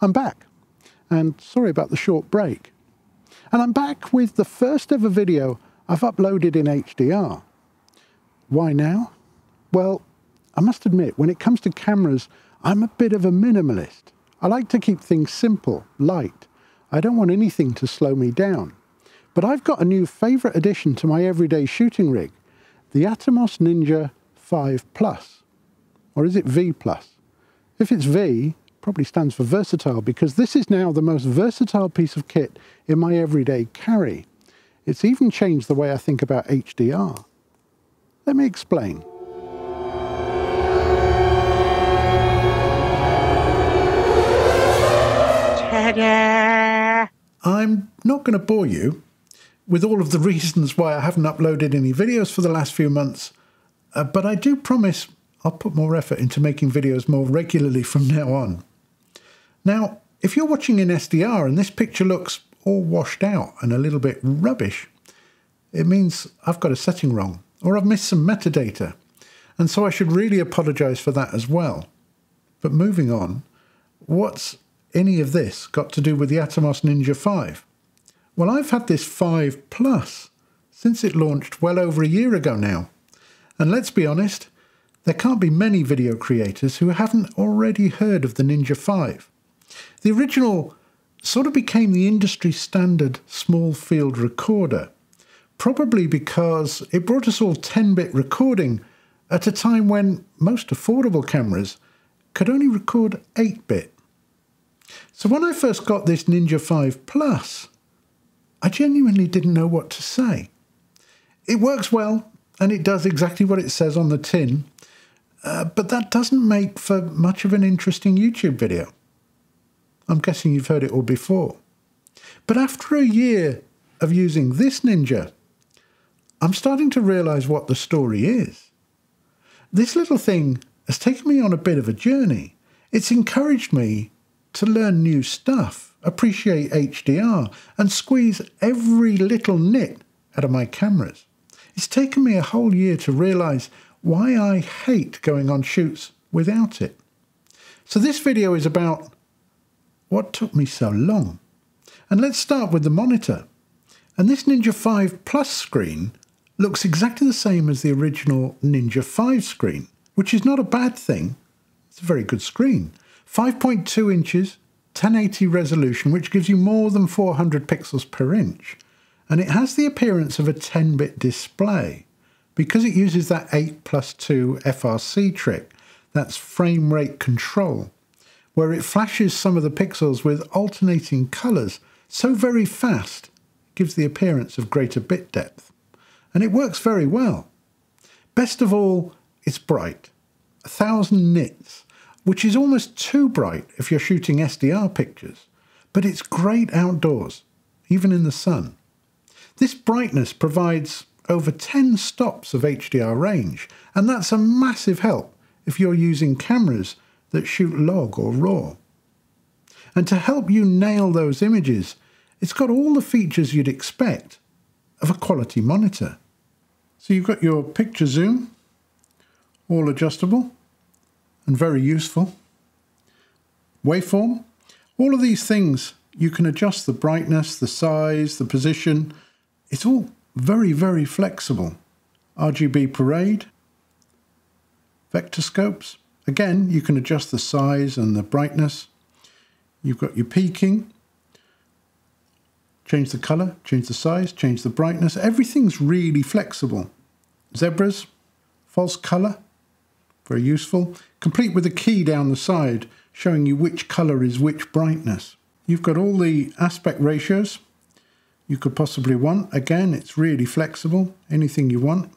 I'm back, and sorry about the short break. And I'm back with the first ever video I've uploaded in HDR. Why now? Well, I must admit, when it comes to cameras, I'm a bit of a minimalist. I like to keep things simple, light. I don't want anything to slow me down. But I've got a new favourite addition to my everyday shooting rig, the Atomos Ninja V+. Or is it V+? If it's V, it probably stands for versatile, because this is now the most versatile piece of kit in my everyday carry. It's even changed the way I think about HDR. Let me explain. Ta-da! I'm not going to bore you with all of the reasons why I haven't uploaded any videos for the last few months, but I do promise I'll put more effort into making videos more regularly from now on. Now, if you're watching in SDR and this picture looks all washed out and a little bit rubbish, it means I've got a setting wrong, or I've missed some metadata, and so I should really apologise for that as well. But moving on, what's any of this got to do with the Atomos Ninja V? Well, I've had this 5 Plus since it launched well over a year ago now. And let's be honest, there can't be many video creators who haven't already heard of the Ninja V. The original sort of became the industry standard small field recorder, probably because it brought us all 10-bit recording at a time when most affordable cameras could only record 8-bit. So when I first got this Ninja V Plus, I genuinely didn't know what to say. It works well, and it does exactly what it says on the tin, but that doesn't make for much of an interesting YouTube video. I'm guessing you've heard it all before. But after a year of using this Ninja, I'm starting to realise what the story is. This little thing has taken me on a bit of a journey. It's encouraged me to learn new stuff, appreciate HDR, and squeeze every little nit out of my cameras. It's taken me a whole year to realise why I hate going on shoots without it. So this video is about what took me so long. And let's start with the monitor. And this Ninja V Plus screen looks exactly the same as the original Ninja V screen, which is not a bad thing. It's a very good screen. 5.2 inches, 1080 resolution, which gives you more than 400 pixels per inch. And it has the appearance of a 10-bit display because it uses that 8+2 FRC trick, that's frame rate control, where it flashes some of the pixels with alternating colours so very fast it gives the appearance of greater bit depth. And it works very well. Best of all, it's bright, 1000 nits, which is almost too bright if you're shooting SDR pictures, but it's great outdoors, even in the sun. This brightness provides over 10 stops of HDR range, and that's a massive help if you're using cameras that shoot log or RAW. And to help you nail those images, it's got all the features you'd expect of a quality monitor. So you've got your picture zoom, all adjustable, and very useful. Waveform, all of these things you can adjust the brightness, the size, the position. It's all very, very flexible. RGB parade, vector scopes. Again, you can adjust the size and the brightness. You've got your peaking, change the color, change the size, change the brightness. Everything's really flexible. Zebras, false color, very useful, complete with a key down the side showing you which colour is which brightness. You've got all the aspect ratios you could possibly want. Again, it's really flexible, anything you want,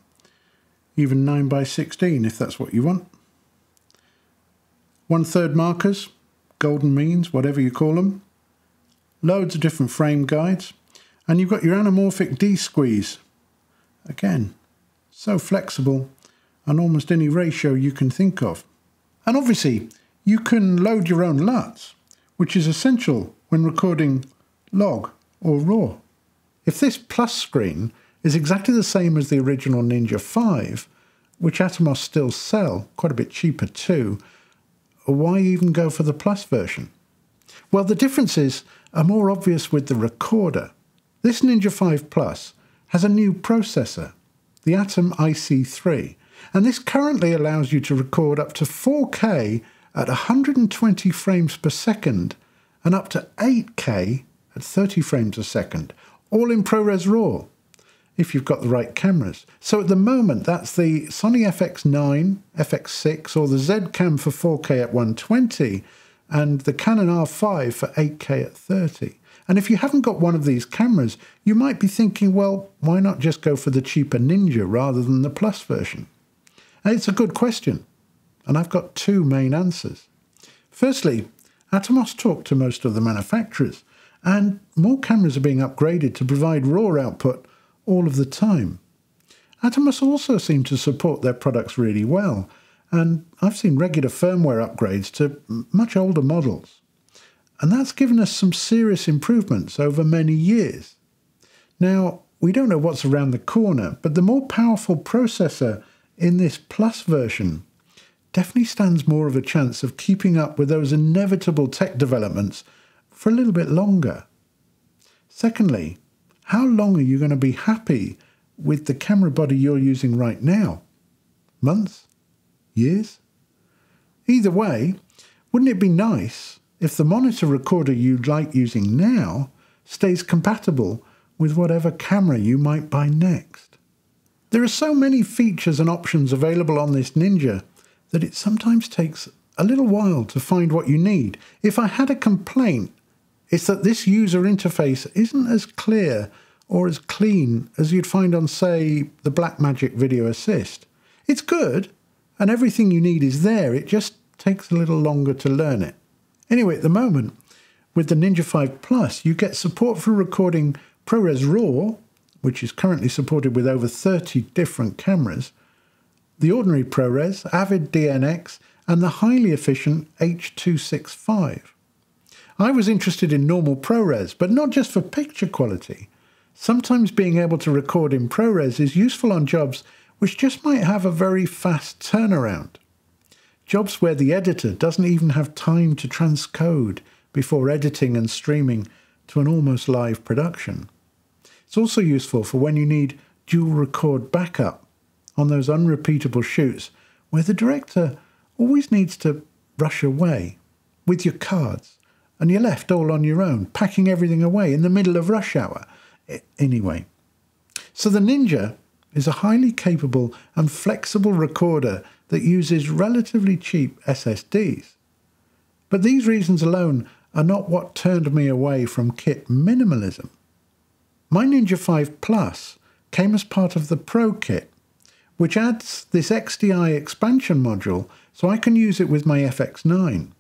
even 9:16 if that's what you want. 1/3 markers, golden means, whatever you call them. Loads of different frame guides. And you've got your anamorphic D-squeeze. Again, so flexible on almost any ratio you can think of. And obviously, you can load your own LUTs, which is essential when recording log or RAW. If this Plus screen is exactly the same as the original Ninja V, which Atomos still sell, quite a bit cheaper too, why even go for the Plus version? Well, the differences are more obvious with the recorder. This Ninja V Plus has a new processor, the Atomos IC3, and this currently allows you to record up to 4K at 120 frames per second and up to 8K at 30 frames a second, all in ProRes RAW, if you've got the right cameras. So at the moment, that's the Sony FX9, FX6, or the Z-Cam for 4K at 120, and the Canon R5 for 8K at 30. And if you haven't got one of these cameras, you might be thinking, well, why not just go for the cheaper Ninja rather than the Plus version? And it's a good question, and I've got two main answers. Firstly, Atomos talked to most of the manufacturers, and more cameras are being upgraded to provide RAW output all of the time. Atomos also seem to support their products really well, and I've seen regular firmware upgrades to much older models. And that's given us some serious improvements over many years. Now, we don't know what's around the corner, but the more powerful processor in this Plus version definitely stands more of a chance of keeping up with those inevitable tech developments for a little bit longer. Secondly, how long are you going to be happy with the camera body you're using right now? Months? Years? Either way, wouldn't it be nice if the monitor recorder you like using now stays compatible with whatever camera you might buy next? There are so many features and options available on this Ninja that it sometimes takes a little while to find what you need. If I had a complaint, it's that this user interface isn't as clear or as clean as you'd find on, say, the Blackmagic Video Assist. It's good, and everything you need is there. It just takes a little longer to learn it. Anyway, at the moment, with the Ninja V Plus, you get support for recording ProRes RAW, which is currently supported with over 30 different cameras, the ordinary ProRes, Avid DNX, and the highly efficient H.265. I was interested in normal ProRes, but not just for picture quality. Sometimes being able to record in ProRes is useful on jobs which just might have a very fast turnaround. Jobs where the editor doesn't even have time to transcode before editing and streaming to an almost live production. It's also useful for when you need dual record backup on those unrepeatable shoots where the director always needs to rush away with your cards and you're left all on your own, packing everything away in the middle of rush hour. Anyway, so the Ninja is a highly capable and flexible recorder that uses relatively cheap SSDs. But these reasons alone are not what turned me away from kit minimalism. My Ninja V Plus came as part of the Pro kit, which adds this XDI expansion module so I can use it with my FX9.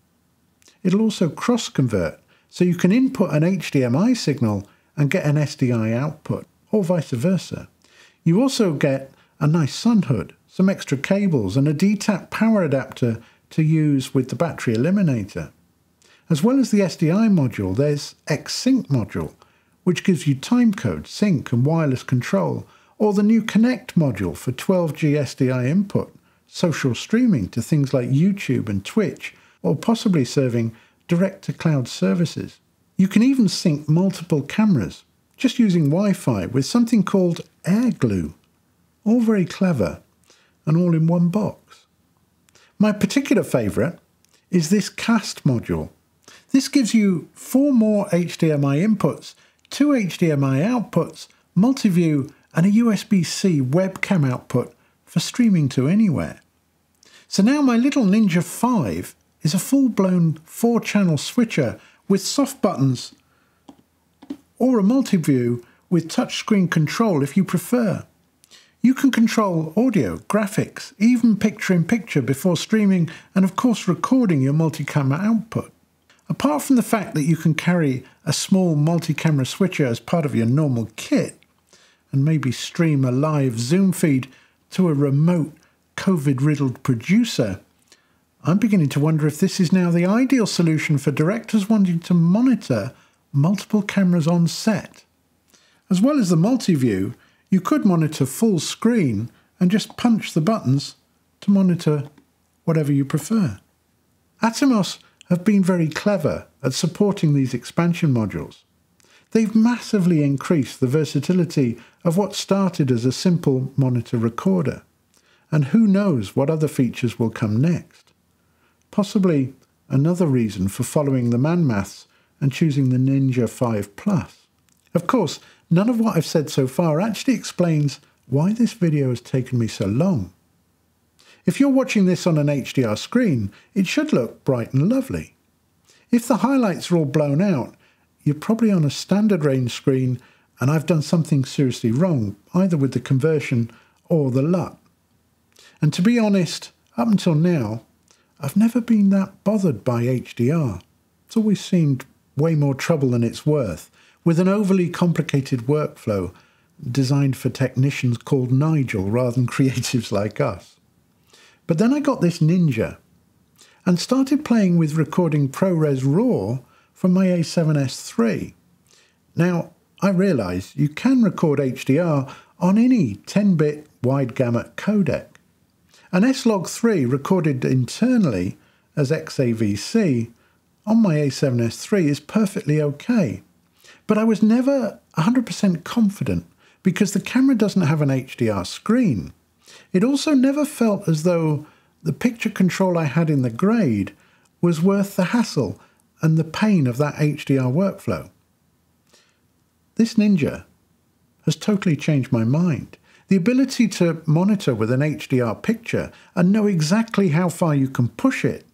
It'll also cross-convert, so you can input an HDMI signal and get an SDI output, or vice versa. You also get a nice sun hood, some extra cables, and a DTAP power adapter to use with the battery eliminator. As well as the SDI module, there's X-Sync module, which gives you timecode, sync, and wireless control, or the new Connect module for 12G SDI input, social streaming to things like YouTube and Twitch, or possibly serving direct-to-cloud services. You can even sync multiple cameras, just using Wi-Fi with something called Air Glue. All very clever, and all in one box. My particular favourite is this Cast module. This gives you 4 more HDMI inputs, 2 HDMI outputs, multi-view, and a USB-C webcam output for streaming to anywhere. So now my little Ninja V is a full-blown 4-channel switcher with soft buttons, or a multi-view with touchscreen control if you prefer. You can control audio, graphics, even picture-in-picture before streaming and of course recording your multi-camera output. Apart from the fact that you can carry a small multi-camera switcher as part of your normal kit and maybe stream a live Zoom feed to a remote COVID-riddled producer, I'm beginning to wonder if this is now the ideal solution for directors wanting to monitor multiple cameras on set. As well as the multi-view, you could monitor full screen and just punch the buttons to monitor whatever you prefer. Atomos have been very clever at supporting these expansion modules. They've massively increased the versatility of what started as a simple monitor recorder. And who knows what other features will come next. Possibly another reason for following the man maths and choosing the Ninja V+. Of course, none of what I've said so far actually explains why this video has taken me so long. If you're watching this on an HDR screen, it should look bright and lovely. If the highlights are all blown out, you're probably on a standard range screen and I've done something seriously wrong, either with the conversion or the LUT. And to be honest, up until now, I've never been that bothered by HDR. It's always seemed way more trouble than it's worth, with an overly complicated workflow designed for technicians called Nigel rather than creatives like us. But then I got this Ninja and started playing with recording ProRes RAW from my A7S3. Now, I realise you can record HDR on any 10-bit wide gamut codec. An S-Log3 recorded internally as XAVC on my A7S3 is perfectly okay. But I was never 100% confident because the camera doesn't have an HDR screen. It also never felt as though the picture control I had in the grade was worth the hassle and the pain of that HDR workflow. This Ninja has totally changed my mind. The ability to monitor with an HDR picture and know exactly how far you can push it,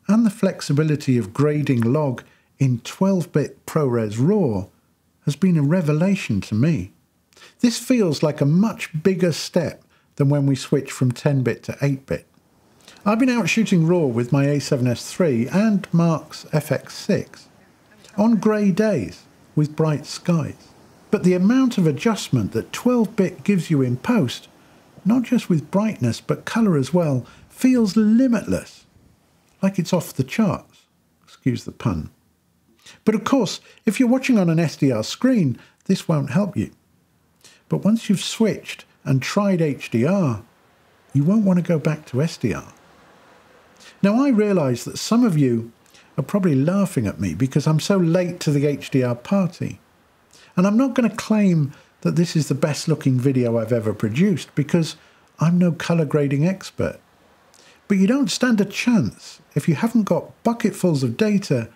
and the flexibility of grading log in 12-bit ProRes RAW has been a revelation to me. This feels like a much bigger step than when we switched from 10-bit to 8-bit. I've been out shooting RAW with my A7S3 and Mark's FX6 on grey days with bright skies. But the amount of adjustment that 12-bit gives you in post, not just with brightness but colour as well, feels limitless. Like it's off the charts. Excuse the pun. But of course, if you're watching on an SDR screen, this won't help you. But once you've switched and tried HDR, you won't want to go back to SDR. Now I realise that some of you are probably laughing at me because I'm so late to the HDR party. And I'm not going to claim that this is the best looking video I've ever produced because I'm no colour grading expert. But you don't stand a chance if you haven't got bucketfuls of data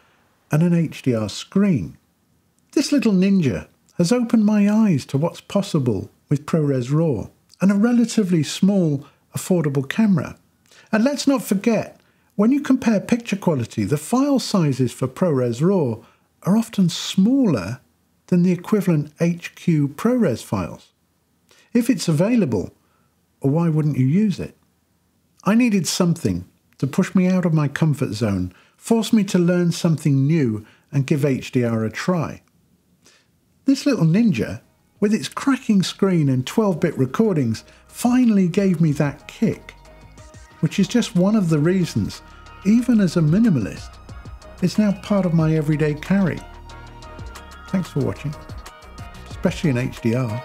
and an HDR screen. This little Ninja has opened my eyes to what's possible with ProRes RAW and a relatively small, affordable camera. And let's not forget, when you compare picture quality, the file sizes for ProRes RAW are often smaller than the equivalent HQ ProRes files. If it's available, why wouldn't you use it? I needed something to push me out of my comfort zone, force me to learn something new and give HDR a try. This little Ninja, with its cracking screen and 12-bit recordings, finally gave me that kick, which is just one of the reasons, even as a minimalist, it's now part of my everyday carry. Thanks for watching, especially in HDR.